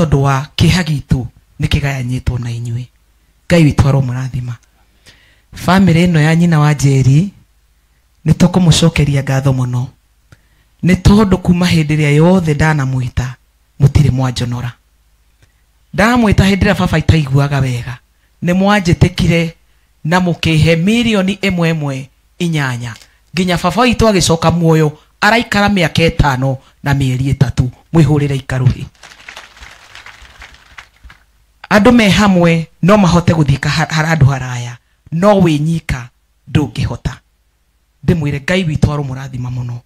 tondu wa kiha gitu nikigayanyitwo na inyui. Ngai witũ aromũrathima. Family ĩno ya nyina wa Njeri nĩ tũkũmũcokeria ngatho mũno, nĩ tondũ kuma hĩndĩ ĩrĩa yothe ndanamwĩta mũtirĩ mwanjonora. Ndamwĩta hĩndĩ ĩrĩa baba itaiguaga wega nĩ mwanjĩtĩkire na mũkĩhe milioni 1.8 nginya baba witũ agĩcoka muoyo araikara mĩaka 5 na mĩeri 3. Mwĩhũrĩre ikarũhĩ. Andũ me hamwe no mahote gũthika handũ haraya, no wĩnyika ndũngĩhota. Ndĩmwĩre Ngai witũ aromũrathima mũno.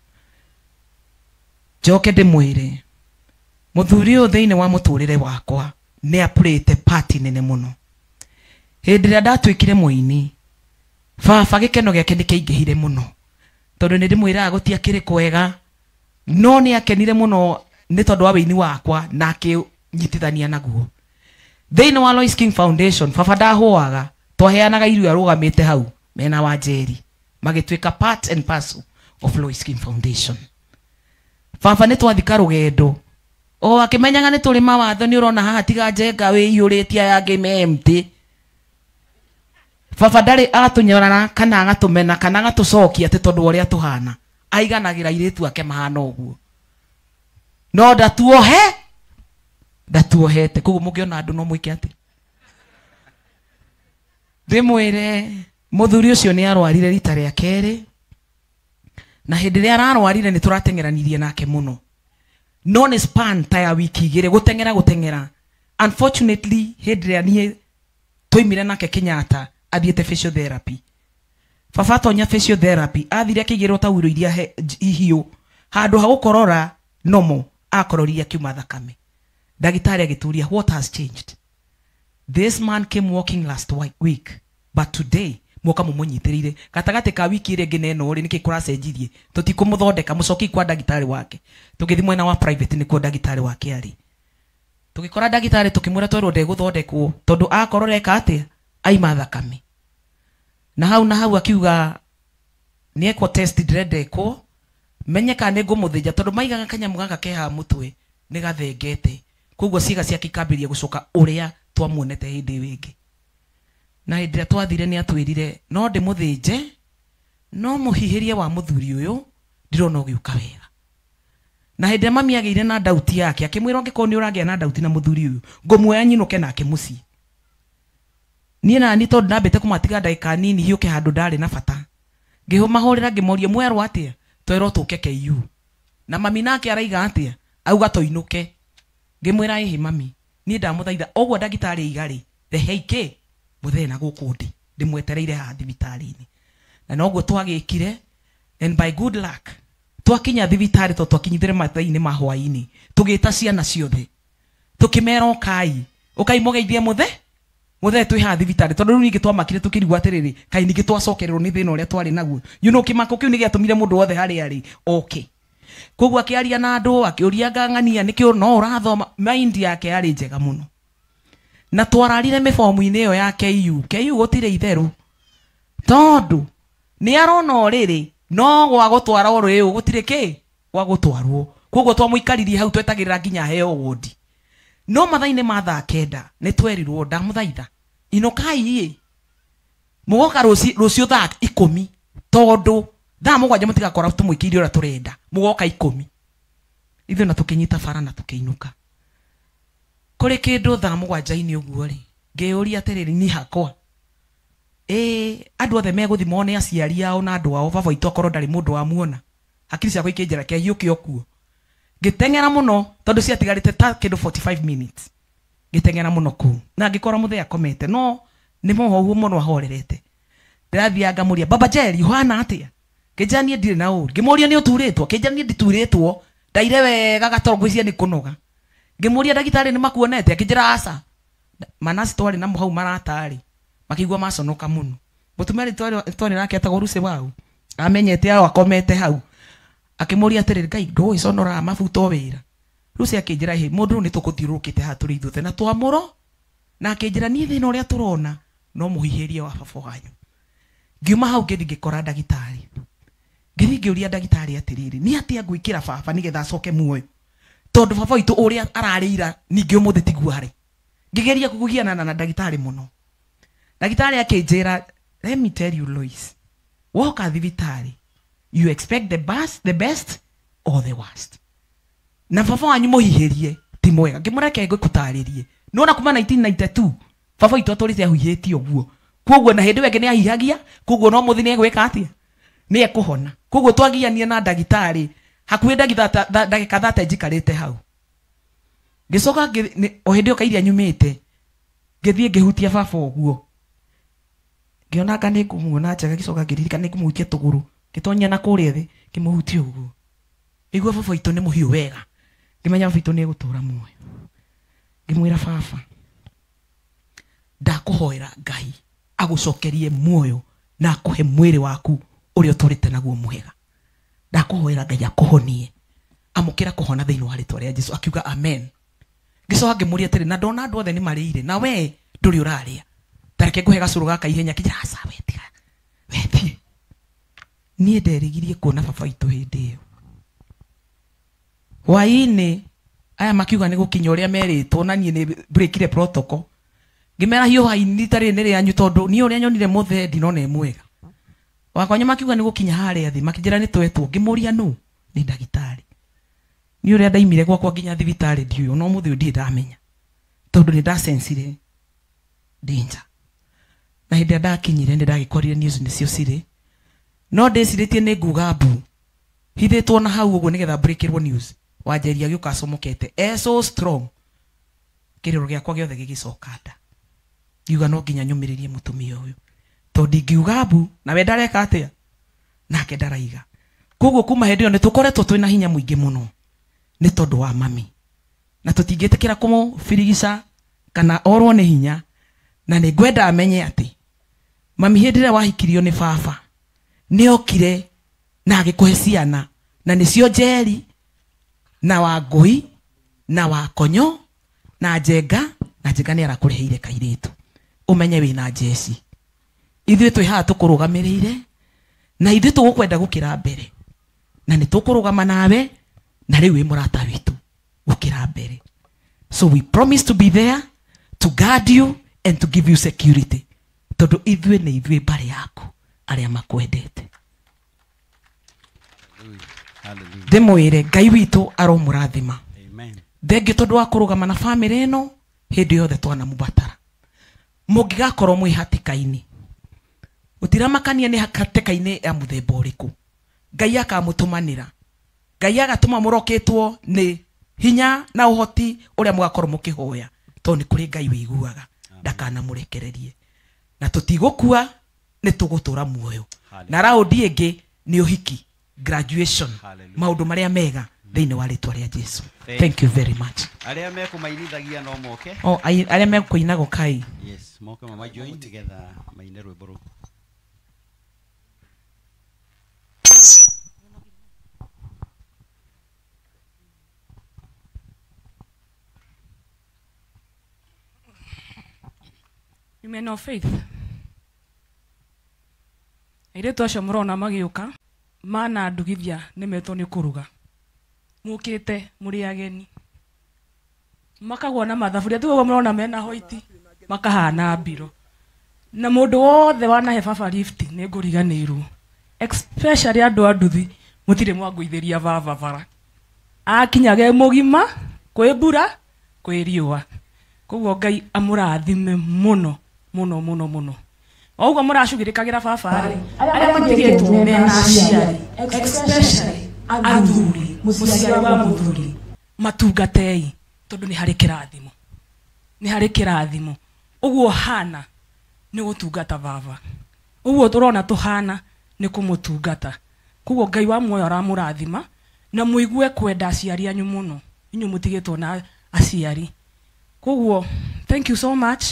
Njoke ndĩmwĩre mũthuri ũyũ thĩinĩ wa mũtũrĩre wakwa nĩ apurĩte party nene mũno. Hĩndĩ ĩrĩa ndatuĩkire mũini, baba gĩkeno gĩake nĩ kĩingĩhire mũno, tondũ nĩ ndĩmwĩraga gũtiakĩrĩ kwega, no nĩ akenire mũno nĩ tondũ wa wĩini wakwa na akĩnyitithania naguo. Thĩinĩ wa Lois King Foundation baba ndahũaga, twaheanaga irio arũgamĩte hau mena wa Njeri, magĩtuĩka part and parcel of Lois King Foundation. Baba nĩ twathika rũgendo, o akĩmenyaga nĩ tũrĩ mawatho, nĩ ũrona haha tiga njenga wĩiyũrĩtie yange memti. Baba ndarĩ atũnyorana kana agatũmena kana agatũcokia atĩ tondũ ũrĩa tũhana, aiganagĩra airĩtu ake mahana ũguo. No ndatuohete, koguo mũngĩona andũ no mwĩke atĩ. Ndĩmwĩre mũthuri ũcio nĩ arwarire rita rĩa kerĩ, na hĩndĩ ĩrĩa ararwarire nĩ tũrateng'eranirie nake mũno, no nĩ span ta ya wiki 2 gũteng'era. Unfortunately hĩndĩ ĩrĩa niĩ tũimire nake Kenyatta athiĩte physiotherapy. Baba tonya physiotherapy athire akĩigĩrwo tauro iria hiũ, handũ ha gũkorora nomo akororire akiuma thakame. Ndagĩtarĩ agĩturia, what has changed? This man came walking last week, but today mwoka mũmũnyitĩrĩire gatagatĩ ka wiki ĩrĩa ĩngĩ na ĩno nĩkĩ kũracenjirie. Tũtikũmũthondeka mũcoki kwa ndagĩtarĩ wake, tũgĩthiĩ mwena wa private nĩkuo ndagĩtarĩ wake arĩ. Tũgĩkora ndagĩtarĩ tũkĩmwĩra twerwo ndegũthondekwo tondũ akororeka atĩa aima thakame. Na hau akiuga nĩ ekwo test ndĩrendekwo menyeka nĩ ngũmũthĩnja tondũ maigaga kanyamũ gaka keha mũtwe nĩ gathengete, koguo ciĩga ciake ikambĩrĩria gũcoka ũrĩa twamuonete hĩndĩ ĩyo ĩngĩ. Na hĩndĩ ĩrĩa twathire nĩ atwĩrire no ndĩmũthĩnje, no mũhihĩrie wa mũthuri ũyũ ndirona ũgĩũka wega. Na hĩndĩ ĩrĩa mami agĩire na ndauti yake akĩmwĩra ũngĩkorwo nĩ ũragĩa na ndauti na mũthuri ũyũ ngũmuoya nyinũke nake mũciĩ. Niĩ nani tondũ ndambĩte kũmatiga ndagĩka nini hiũke handũ ndarĩ na bata, ngĩmahũrĩra ngĩmoria mwerwo atĩa, twerwo tũke KU. Na mami nake araiga atĩa, auga tũinũke. Ngĩmwĩra ĩhĩ mami, niĩ ndamũthaitha ũguo ndagĩtarĩ igarĩ reheike mũthenya gũkũ ndĩmwetereire haha thibitarĩ-inĩ. Na noguo twagĩkire, and by good luck twakinya thibitarĩ to twakinyithire mathaa-inĩ ma hwaĩ-inĩ, tũgĩta ciana ciothe tũkĩmera ũkai mũgeithie mũthe twĩ haha thibitarĩ, tondũ rĩu ningĩ twamakire tũkĩrigwo atĩrĩrĩ kaĩ ningĩ twacokererwo nĩ thĩna ũrĩa twarĩ naguo. Kĩmako kĩu nĩ gĩatũmire mũndũ wothe harĩa arĩ oke. Koguo akĩaria na andũ akĩũria ngang'ania nĩkĩo no ũrathoma, mind yake yarĩ njega mũno. Na twararire mĩbomu-inĩ ĩyo ya KU gũtirĩ itherũ, tondũ nĩ arona ũrĩrĩ no gwa gũtwara ũrĩũ gũtirĩ gwa gũtwarwo. Koguo twamũikaririe hau twetagĩrĩra nginya heo wodi. No mathaa-inĩ ma thaa 9 nĩ twerirwo ndamũthaitha inũkai mũgoka rũciũ thaa 10, tondũ thaa 7 mũtigakora tũmũikĩirie ũrĩa tũrenda, mũgoka 10. Ithuĩ na tũkĩnyita bara na tũkĩinũka. Kũrĩ kĩndũ thaa 7 ũguo rĩ, ngĩũria atĩrĩrĩ ni hakwa, andũ othe megũthimwo nĩ aciari ao na andũ ao, baba witũ akorwo ndarĩ mũndũ wamuona, hakiri ciakwa ikĩnjĩra kĩhiũke okuo. Ngĩteng'era mũno tondũ ciatigarĩte ta kĩndũ 45 minutes. Ngĩteng'era mũno kũu na ngĩkora mũthee akomete, no nĩ mũhohu mũno ahorerete. Ndĩrathiĩ ngamũria, baba Njeri ũhana atĩa? Kĩnjĩra niĩ ndirĩ na ũru. Ngĩmũria nĩ ũturĩtwo? Kĩnjĩra niĩ nditurĩtwo, ndaire wega gatoro ngwĩciria nĩ kũnoga. Ngĩmũria ndagĩtarĩ nĩ makuonete? Akĩnjĩra aca. Manasi twarĩ na hau maratarĩ makĩigua maconoka mũno. Mũtumia twarĩ nake etagwo Lucy Wau amenyete hao akomete hau, akĩmũria atĩrĩrĩ Ngai ndũĩconora mabuta wĩra. Lucy akĩnjĩra hĩ mũndũ nĩ tũkũthiũrũrũkĩte haha tũrĩ ithuothe na twamũro, na akĩnjĩra niĩ thĩna ũrĩa tũrona no mũhihĩrie wa baba wanyu. Ngiuma hau ngĩthiĩ ngĩkora ndagĩtarĩ, ngĩthiĩ ngĩũria ndagĩtarĩ atĩrĩrĩ nĩ atĩa ngwĩkĩra baba nĩgetha acoke muoyo, tondu baba itu uria ararira ningi umuthi tiguo hari ngigeria kugugiana na ndagitari muno ndagitari akinjira let me tell you Lois woka thibitari you expect the best or the worst na baba wanyu muhihirie ti mwega ngimureke ngikutaririe nona kuma 1992 baba itu aturite ahuhietie uguo koguo na hindi wenge ni ahihagia koguo no muthi ni egwika atia ni ekuhona koguo twagianie na ndagitari hakuhi ndagika thate njikarite hau ngicoka o hindi o kairia nyumite ngithie ngihutia baba uguo ngiona kana nikumuona njega gicoka ngiririka nikumuhutia tuguru ngitonyia na kuria thi ngimuhutia uguo igua baba itu ni muhiu wega ngimenya baba itu ni egutura muoyo ngimwira baba ndakuhoera Ngai agucokerie muoyo na akuhe mwiri waku uria uturite naguo mwega ndakuhoera Ngai akuhonie amukira kuhona thiini wa ritwa ria Jesu akiuga amen ngicoka ngimuria tiri na ndona andu othe ni marire na we nduri uraria tareke nguhe gacuru gaka ihenya kijira asa weti nie nderigirie kuona baba itu hindi iyo waini aya makiuga ni gukinya uria meritwo na nie ni breakire protocol ngimera hiyo haini tari ni rianyu tondu ni uria nyonire muthendi no ne mwega wakwanya makiuga ni gukinya haria thi makijira ni twetwo ngimuria nu ni ndagitari ni uria ndaimire gwakwa nginya thibitari ndiuyo no muthi ndi ndamenya tondu ni ndasensire danger na hindi ndakinyire ndi ndagikorire news nicio cire no ndeciritie ni nguga mbu hithitwo na hau uguo nigetha breakirwo news wanjeria giuka acomokete so strong kiriro giakwa giothe gigicoka nda ngiuga no nginya nyumiririe mutumia uyu tondu ngiuga mbu na we ndareka atia nake ndaraiga koguo kuma hindi iyo ni tukoretwo twina hinya muingi muno ni tondu wa mami na tutingitikira kumufirigica kana orwo ni hinya na ni ngwenda amenye ati mami hindi ria wahikirio ni baba ni okire na agikuhe ciana na nicio Njeri na Wangui na Wakonyo na Njenga ni arakuriheire kairitu umenye wina jeci ithuĩ twĩ haha tũkũrũgamĩrĩire na ithuĩ tũgũkwenda gũkĩra mbere na nĩ tũkũrũgama nawe na rĩu wĩ mũrata witũ gũkĩra mbere so we promise to be there to guard you and to give you security tondũ ithuĩ nĩ ithuĩ mbarĩ yaku arĩa makwendete ndĩmwĩre Ngai witũ aromũrathima thengiũ tondũ wa kũrũgama na family ĩno hĩndĩ yothe twanamũbatara mũngĩgakorwo mwĩ hatĩka-inĩ utiramakania ni hatĩka-inĩ ya mũthemba ũrĩkũ Ngai akamũtũmanĩra Ngai agatũma mũroketwo nĩ hinya na ũhoti ũrĩa mũgakorwo mũkĩhoya tondũ nĩ kũrĩ Ngai wĩiguaga ndakanamũrekererie na tũtigũkua nĩ tũgũtũra muoyo na raundi ĩngĩ nĩ ũhiki graduation maũndũ marĩa mega thĩinĩ wa rĩtwa rĩa Jesu. Thank you very much. Arĩa mekũmainithagia no moke. Arĩa mekũina gũkai. Yes, moke mama join together maine rwĩmbo rũu. Men of faith. Airetu acio mũrona magĩũka mana ndugithia nĩmetwo nĩ kũruga mũkĩte mũrĩ ageni makagwa na mathaburia tu mũrona mena hoiti makahana mbiro na mũndũ wothe wanahe baba lift nĩ ngũriganĩirwo especially andũ a nduthi mũtirĩ mwangũithĩria baba bara akinyage mũgima kwĩ mbura kwĩ riũa koguo Ngai amũrathime mũno muno muno muno oguo mũracugĩrĩkagĩra baba arĩa matigĩtwo mena aciari especially athuri mũciari wa mũthuri matungatei tondũ nĩ harĩ kĩrathimo ũguo hana nĩ gũtungata baba ũguo tũrona tũhana nĩ kũmũtungata koguo Ngai wa muoyo aramũrathima na mũigue kwenda aciari anyu mũno inyuĩ mũtigĩtwo na aciari koguo thank you so much.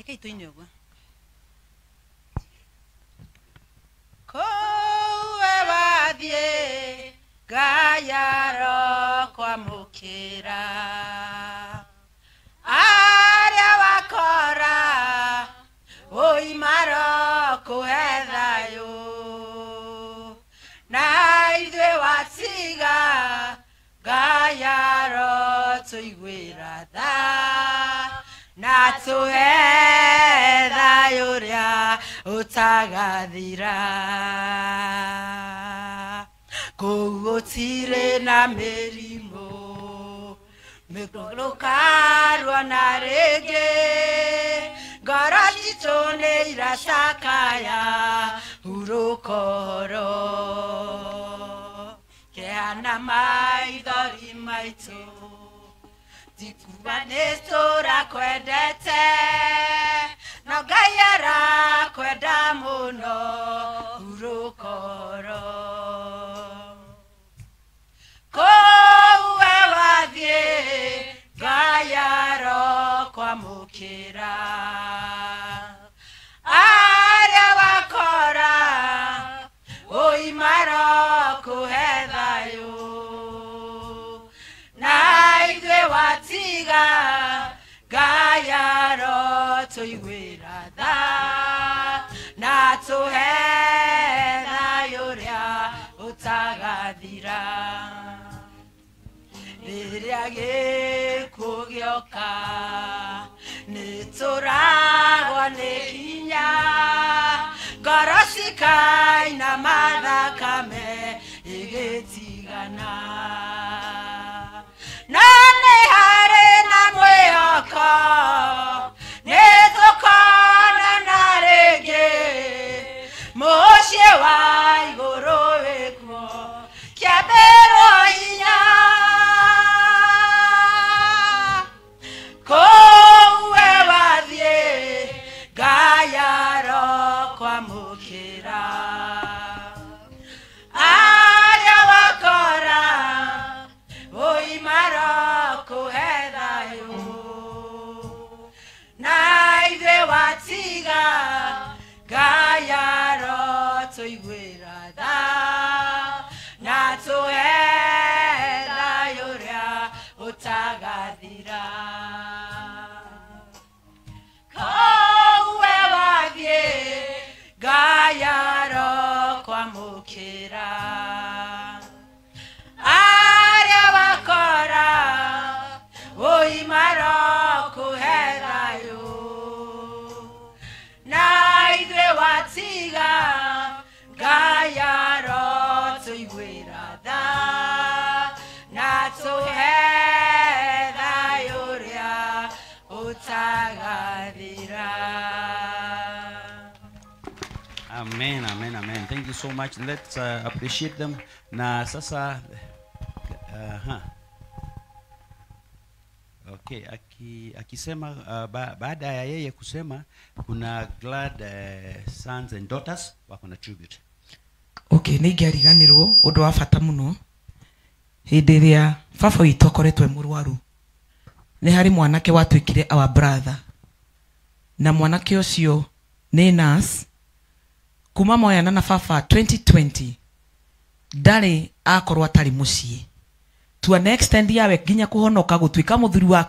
Rekei tuine uguo. Kowe wathie Gayaro kwa mukira aria wakora oimaro kuhethayo na ithwe watiga Gayaro tuigwira tha na tuhethayo ria utagathira kugutire na merimo mikrokarwa na rege garachitone irasakaya urukoro keana maithori maitu tikubanestora kwendete na Gayara kwenda muno urukoro kowe wathie Gayaro kwa mukira aria wakora oimaro kuhethayo na ithwe watiga Gayaro tuigwira tha na tuhethayo ria utagathira riria gikuo gioka nituragwa ni hinya ngoro cikaina mathakame igitigana na nĩ harĩ na mwĩhoko nĩtũkonana rĩngĩ mũciĩ wa igũrũ wĩkuo kĩambĩrwo hinya kowe wathie Gayaro kwa mukira aria wakora oimaro kuhethayo na ithe watiga Gayaro tuigwira tha na tuhethayo ria utagathira kowe wathie Gayaro kwa mukira aria wakora oimaro kuhethayo na ithe watiga Gayaro tuigwira tha na tuhethayo ria utagathira. Amen, amen, amen. Thank you so much. Let's appreciate them. Na sasa okay, akisema baada ya yeye kusema kuna glad sons and daughters wako na tribute. Okay, ni ngariganirwo undu wa bata muno hindi ria baba witũ akoretwe mũrwaru ni hari mwanake watwikire our brother na mwanake ucio ni nurse kuma moyana na baba 2020 ndari akorwo atari muciĩ to an extent yawe nginya kuhonoka gutwika muthuri wa